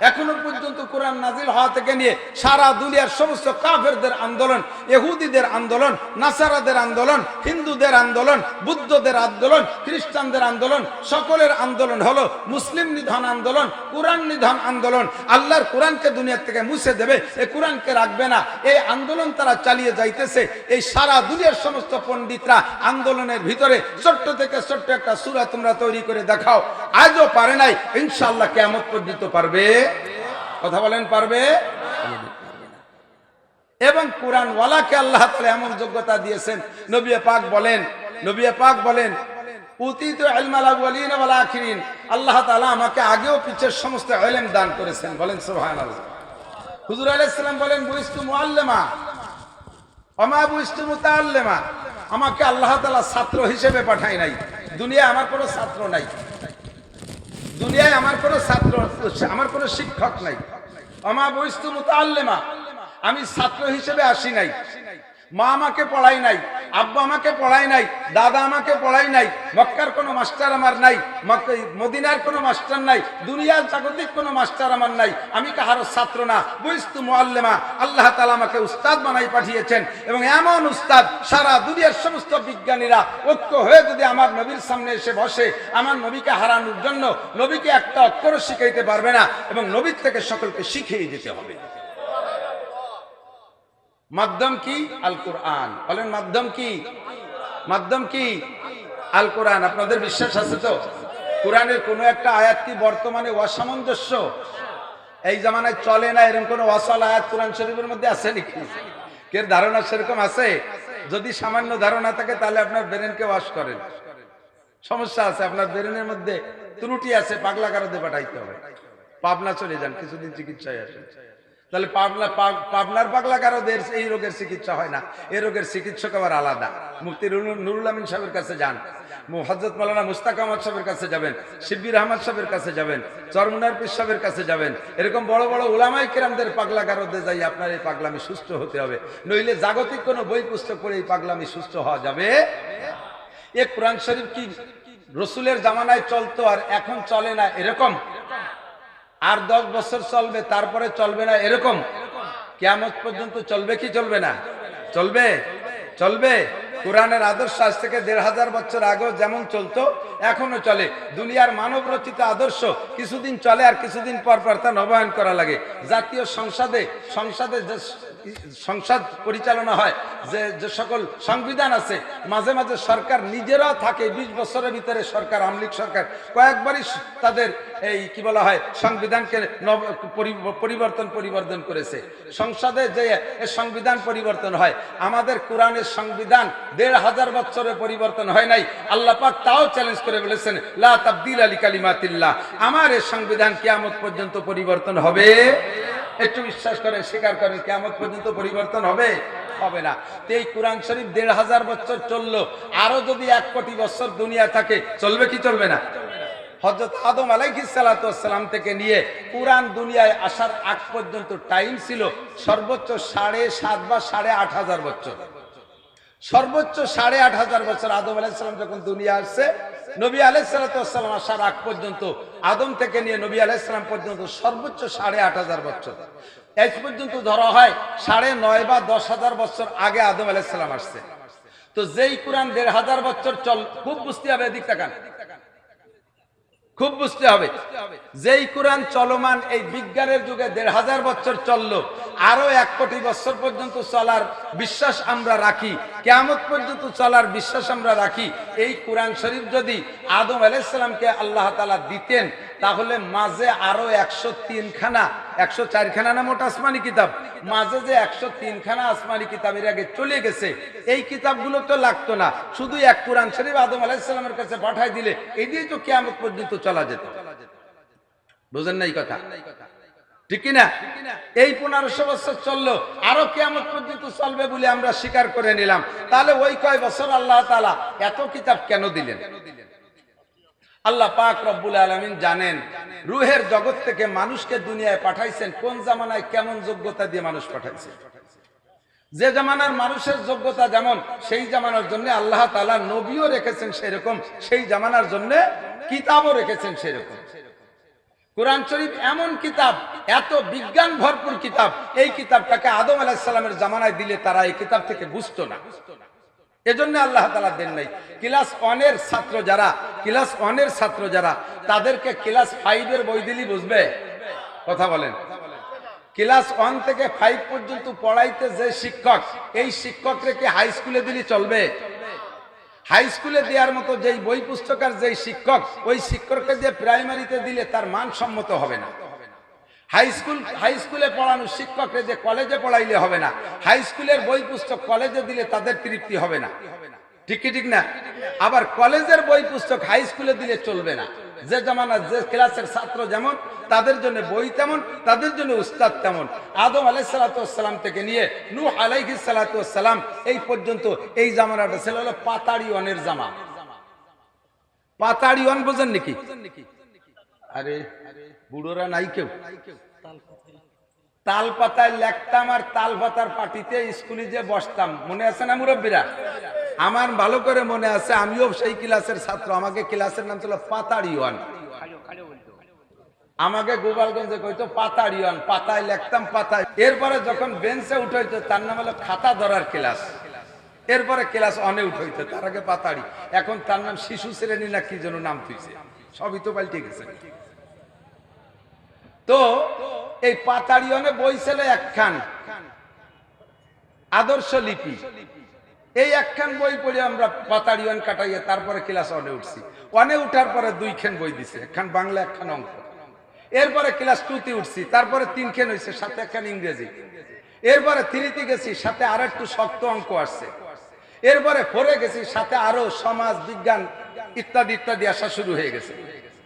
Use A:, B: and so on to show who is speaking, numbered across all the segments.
A: এখনো পর্যন্ত কোরআন নাজিল হওয়া থেকে নিয়ে সারা দুনিয়ার সমস্ত কাফেরদের আন্দোলন, ইহুদিদের আন্দোলন, নাসারাদের আন্দোলন, হিন্দুদের আন্দোলন, বুদ্ধদের আন্দোলন, খ্রিস্টানদের আন্দোলন, সকলের আন্দোলন হলো মুসলিম নিধন আন্দোলন, কোরআন নিধন আন্দোলন। আল্লাহর কোরআনকে দুনিয়া থেকে মুছে দেবে, এই কোরআনকে রাখবে না, এই আন্দোলন তারা চালিয়ে যাইতেছে। এই সারা দুনিয়ার সমস্ত পণ্ডিতরা আন্দোলনের ভিতরে ছোট্ট থেকে ছোট্ট একটা সূরা তোমরা তৈরি করে দেখাও, আজও পারে নাই, ইনশাআল্লাহ কিয়ামত পর্যন্ত পারবে? কথা বলেন, পারবে? এবং কোরআন ওয়ালাকে আল্লাহ তাআলা এমন যোগ্যতা দিয়েছেন, নবী পাক বলেন উতিতু ইলমাল আউয়ালিন ওয়াল আখিরিন, আল্লাহ তাআলা আমাকে আগেও পিছের সমস্ত ইলম দান করেছেন। বলেন সুবহানাল্লাহ। হুজুর আলাইহিস সালাম বলেন বুইস্তু মুআল্লিমা ওয়া মা বুইস্তু মুতাআল্লিমা, আমাকে আল্লাহ তাআলা ছাত্র হিসেবে পাঠায় নাই। দুনিয়ায় আমার কোনো ছাত্র নাই, দুনিয়ায় আমার কোনো ছাত্র, আমার কোনো শিক্ষক নাই। ওয়া মা বুইস্তু মুতাআল্লিমা, আমি ছাত্র হিসেবে আসি নাই। মা আমাকে পড়াই নাই, আব্বা আমাকে পড়াই নাই, দাদা আমাকে পড়াই নাই, মক্কার কোনো মাস্টার আমার নাই, মদিনার কোনো মাস্টার নাই, দুনিয়ার জাগতিক কোনো মাস্টার আমার নাই, আমি কাহারও ছাত্র না। বুইস্তু মুআল্লিমা, আল্লাহ তাআলা আমাকে উস্তাদ বানাই পাঠিয়েছেন। এবং এমন উস্তাদ সারা দুনিয়ার সমস্ত বিজ্ঞানীরা ঐক্য হয়ে যদি আমার নবীর সামনে এসে বসে, আমার নবীকে হারানোর জন্য নবীকে একটা অক্ষরও শিখাইতে পারবে না, এবং নবীর থেকে সকলকে শিখিয়ে যেতে হবে। মাধ্যম কি? আল কোরআন। বলেন মাধ্যম কি? মাধ্যম কি? আল কোরআন। আপনাদের বিশ্বাস আছে তো? কোরআনের কোন একটা আয়াত কি বর্তমানে অসামঞ্জস্য এই জামানায় চলে না, এরকম কোন ওয়াসাল আয়াত কোরআন শরীফের মধ্যে আছে নাকি? কে ধারণা সেরকম আছে? যদি সামান্য ধারণা থাকে তাহলে আপনার ব্রেনকে ওয়াশ করেন। সমস্যা আছে, আপনার ব্রেনের মধ্যে ত্রুটি আছে, পাগলা কারদে পাঠাইতে হবে। পাবনা চলে যান, কিছুদিন চিকিৎসায় আসেন। তাহলে পাবনার পাগলা কারোদের এই রোগের চিকিৎসা হয় না, এই রোগের চিকিৎসক আবার আলাদা। মুফতি নুরুল আমিন সাহেবের কাছে যান, হযরত মাওলানা মুস্তাক আহমদ সাহেবের কাছে যাবেন, শিব্বির আহমদ সাহেবের কাছে যাবেন, চরমুনার পীর সাহেবের কাছে যাবেন। এরকম বড় বড় উলামায়ে কেরামদের পাগলা কারদে যাই আপনার এই পাগলামি সুস্থ হতে হবে, নইলে জাগতিক কোনো বই পুস্তক পড়ে এই পাগলামি সুস্থ হওয়া যাবে। এই কোরআন শরীফ কি রাসূলের জামানায় চলতো আর এখন চলে না এরকম? আর 10 বছর চলবে, তারপরে চলবে না এরকম? কিয়ামত পর্যন্ত চলবে কি চলবে না? চলবে, চলবে। কোরআনের আদর্শ আজ থেকে 1500 বছর আগেও যেমন চলতো এখনো চলে। দুনিয়ার মানব রচিত আদর্শ কিছুদিন চলে আর কিছুদিন পর পর তা নবায়ন করা লাগে। জাতীয় সংসদে সংসদ পরিচালনা হয়, যে সকল সংবিধান আছে, মাঝে মাঝে সরকার নিজেরাও থাকে। 20 বছরের ভিতরে সরকার, আওয়ামী লীগ সরকার কয়েকবারই তাদের এই কি বলা হয় সংবিধানকে পরিবর্তন করেছে। সংসদে যে সংবিধান পরিবর্তন হয়, আমাদের কোরআনের সংবিধান 1500 বছরে পরিবর্তন হয় নাই। আল্লাহ পাক তাও চ্যালেঞ্জ করে বলেছেন লা তাবদীলা লিকালিমাতিল্লাহ, আমার এই সংবিধান কিয়ামত পর্যন্ত পরিবর্তন হবে। একটু বিশ্বাস করেন, স্বীকার করেন, কিয়ামত পর্যন্ত পরিবর্তন হবে? হবে না। তো এই কোরআন শরীফ 1500 বছর চললো, আরো যদি 1 কোটি বছর দুনিয়া থাকে চলবে কি চলবে না? হযরত আদম আলাইহিস সালাতু ওয়াস সালাম থেকে নিয়ে কোরআন দুনিয়ায় আসার আগ পর্যন্ত টাইম ছিল সর্বোচ্চ 7.5 বা 8.5 বছর। সর্বোচ্চ 8.5 বছর। আদম আলাইহিস সালাম যখন দুনিয়া আসছে, নবী আলাইহিস সালাতু ওয়াস সালাম আসার আগ পর্যন্ত, আদম থেকে নিয়ে নবী আলাইহিস সালাম পর্যন্ত সর্বোচ্চ 8.5 বছর। এই পর্যন্ত ধরা হয় 9.5 বা 10,000 বছর আগে আদম আলাইহিস সালাম আসছে। তো যেই কোরআন 1500 বছর খুব বুঝতে হবে, এদিক তাকান, খুব বুঝতে হবে, যেই কোরআন চলমান এই বিজ্ঞানের যুগে 1500 বছর চললো, আরো 1 কোটি বছর পর্যন্ত চলার বিশ্বাস আমরা রাখি, কিয়ামত পর্যন্ত চলার বিশ্বাস আমরা রাখি। এই কোরআন শরীফ যদি আদম আলাইহিস সালামকে আল্লাহ তাআলা দিতেন, তাহলে মাঝে আরো 103 খানা, 104 খানা না মোট আসমানি কিতাব, মাঝে যে 103 খানা আসমানি কিতাবের আগে চলে গেছে, এই কিতাবগুলো তো লাগতো না। শুধু এক কোরআন শরীফ আদম আলাইহিস সালামের কাছে পাঠাই দিলে এই দিয়ে তো কিয়ামত পর্যন্ত চলা যেত। বুঝেন না এই কথা? ঠিক কি না? এই 1500 বছর চললো, আরো কিয়ামত পর্যন্ত চলবে বলে আমরা স্বীকার করে নিলাম। তাহলে ওই কয় বছর আল্লাহ তাআলা এত কিতাব কেন দিলেন? আল্লাহ পাক রব্বুল আলামিন জানেন রূহের জগৎ থেকে মানুষকে দুনিয়ায় পাঠাইছেন কোন জামানায় কেমন যোগ্যতা দিয়ে মানুষ পাঠাইছেন। যে জামানার মানুষের যোগ্যতা যেমন, সেই জামানার জন্য আল্লাহ তাআলা নবীও রেখেছেন সেরকম, সেই জামানার জন্য কিতাবও রেখেছেন সেরকম। কোরআন শরীফ এমন কিতাব, এত বিজ্ঞান ভরপুর কিতাব, এই কিতাবটাকে আদম আলাইহিস সালামের জামানায় দিলে তারা এই কিতাব থেকে বুঝতো না। এজন্য আল্লাহ তাআলা দেন নাই। ক্লাস 1 এর ছাত্র যারা তাদেরকে ক্লাস 5 এর বই দিলি বুঝবে? কথা বলেন। ক্লাস 1 থেকে 5 পর্যন্ত পড়াইতে যে শিক্ষক, এই শিক্ষক রেখে হাই স্কুলে দিলি চলবে? হাই স্কুলে দেওয়ার মতো যেই বই পুস্তকের যেই শিক্ষক, ওই শিক্ষককে যে প্রাইমারিতে দিলে তার মানসম্মত হবে না। হাই স্কুলে পড়ানো শিক্ষককে যে কলেজে পড়াইলে হবে না। হাই স্কুলের বই পুস্তক কলেজে দিলে তাদের তৃপ্তি হবে না। ঠিক না? আবার কলেজের বই পুস্তক হাই স্কুলে দিলে চলবে না। যে জামানার যে ক্লাসের ছাত্র যেমন, তাদের জন্য বই তেমন, তাদের জন্য উস্তাদ তেমন। আদম আলাইহিস সালাতু ওয়াস সালাম থেকে নিয়ে নূহ আলাইহিস সালাতু ওয়াস সালাম এই পর্যন্ত এই জামানাটা ছিল হলো পাতাড়িওয়ানের জামা। পাতাড়িওয়ান বোঝেন নাকি? আরে বুড়োরা নাই কেউ? তাল পাতায় লেখতাম আর তাল পাতার পাটিতে স্কুলে যে বসতাম, মনে আছে না মুরব্বীরা? আমার ভালো করে মনে আছে, আমিও সেই ক্লাসের ছাত্র। আমাকে ক্লাসের নাম ছিল পাতাড়িওয়ান। আমাকে গোপালগঞ্জে কইতো পাতাড়িওয়ান, পাতায় লিখতাম পাতায়। এরপরে যখন বেঞ্চে উঠাইতো তার নাম হলো খাতা ধরার ক্লাস। এরপরে ক্লাস 1 এ উঠাইতো, তার আগে পাতাড়ি। এখন তার নাম শিশু শ্রেণী না কি যেন নাম তুইছে, সবই তো পাল্টে গেছে। তো এই পাতাড়িওয়ানে বই ছিল একখান, আদর্শ লিপি। এই একখান বই পড়ে আমরা পাতাড়িওয়ান কাটাইয়ে তারপরে ক্লাস 1 এ উঠছি। 1 এ উঠার পরে 2 খান বই দিছে, একখান বাংলা একখান অঙ্ক। এরপরে ক্লাস 2 তে উঠছি, তারপরে 3 খান হয়েছে, সাথে একখান ইংরেজি। এরপরে 3 তে গেছি, সাথে আর একটু শক্ত অঙ্ক আসছে। এরপরে 4 এ গেছি, সাথে আরো সমাজ বিজ্ঞান ইত্যাদি ইত্যাদি আসা শুরু হয়ে গেছে,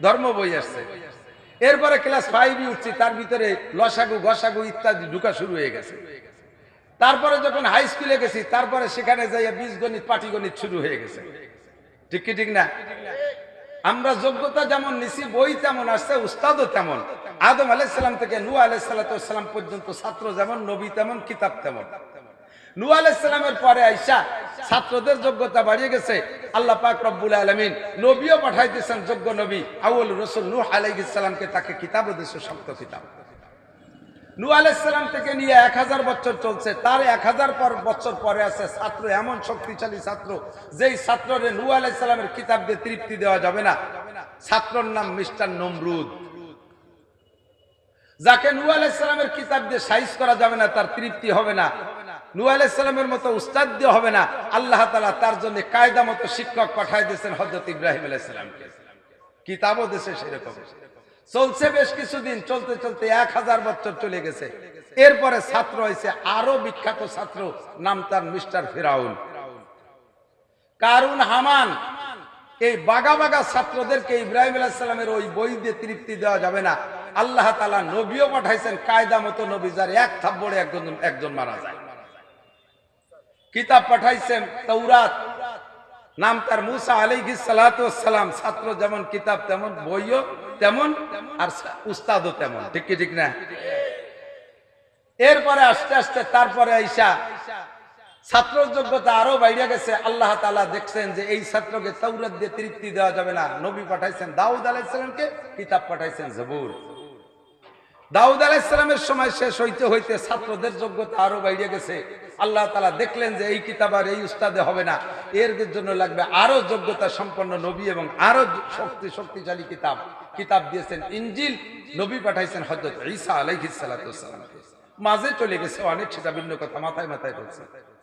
A: ধর্ম বই আসছে। এরপরে ক্লাস 5 এ উঠছি, তার ভিতরে লসাগু গসাগু ইত্যাদি ঢুকা শুরু হয়ে গেছে। তারপরে যখন হাই স্কুলে গেছি, তারপরে সেখানে যাইয়া বীজগণিত পাটিগণিত শুরু হয়ে গেছে। ঠিক না? আমরা যোগ্যতা যেমন নিছি, বই তেমন আসছে, উস্তাদও তেমন। আদম আলাইহিস সালাম থেকে নূহ আলাইহিস সালাম পর্যন্ত ছাত্র যেমন, নবী তেমন, কিতাব তেমন। নূহ আলাইহিস সালামের পরে আইসা ছাত্রদের যোগ্যতা বাড়িয়ে গেছে। আল্লাহ পাক রব্বুল আলামিন নবীও পাঠাইতেছেন, যোগ্য নবী আউয়াল রাসূল নূহ আলাইহিস সালামকে, তাকে কিতাবও দিয়েছে, শক্ত কিতাব। নূহ আলাইহিস সালাম থেকে নিয়ে 1000 বছর চলছে। তার 1000 বছর পরে আছে ছাত্র, এমন শক্তিশালী ছাত্র, যেই ছাত্ররে নূহ আলাইহিস সালামের কিতাব দিয়ে তৃপ্তি দেওয়া যাবে না। ছাত্রর নাম মিস্টার নমরুদ। যাকে নূহ আলাইহিস সালামের কিতাব দিয়ে সাইজ করা যাবে না, তার তৃপ্তি হবে না। নূহ আলাইহিস সালামের মতো উস্তাদ দিয়ে হবে না। আল্লাহ তাআলা তার জন্য কায়দা মতো শিক্ষক পাঠায় দিয়েছেন হযরত ইব্রাহিম আলাইহিস সালামকে, কিতাবও দিয়েছে সেরকম। চলছে বেশ কিছুদিন, চলতে চলতে 1000 বছর চলে গেছে। এরপরে ছাত্র হয়েছে আরো বিখ্যাত ছাত্র, নাম তার মিস্টার ফিরাউন। কারুন, হামান, এই বাগা বাগা ছাত্রদেরকে ইব্রাহিম আলাইহিস সালামের ওই বই দিয়ে তৃপ্তি দেওয়া যাবে না। আল্লাহ তাআলা নবীও পাঠাইছেন, কায়দা মতো নবী, যার এক থাপ্পড়ে একজন মারা যায়। কিতাব পাঠাইছেন তাওরাত, নাম তার মুসা আলাইহিস সালাতু ওয়াস সালাম। ছাত্র যেমন, কিতাব তেমন, বইও তেমন, আর উস্তাদও তেমন। ঠিক না? এরপরে আস্তে আস্তে তারপরে আইসা ছাত্রের যোগ্যতা আরো বাইরে গেছে। আল্লাহ তাআলা দেখছেন যে এই ছাত্রকে তাওরাত দিয়ে তৃপ্তি দেওয়া যাবে না। নবী পাঠাইছেন দাউদ আলাইহিস সালামকে, কিতাব পাঠাইছেন জবুর। দাউদ আলাইহিস সালামের সময় শেষ হইতে হইতে ছাত্রদের যোগ্যতা আরো বাইরে গেছে। আল্লাহ তাআলা দেখলেন যে এই কিতাব আর এই উস্তাদে হবে না, এর জন্য লাগবে আরো যোগ্যতা সম্পন্ন নবী এবং আরো শক্তিশালী কিতাব দিয়েছেন ইনজিল। নবী পাঠাইছেন হযরত ঈসা আলাইহিস সালাতু ওয়াস সালাম। মাঝে চলে গেছে অনেক সেটা ভিন্ন কথা, মাথায় বলছে।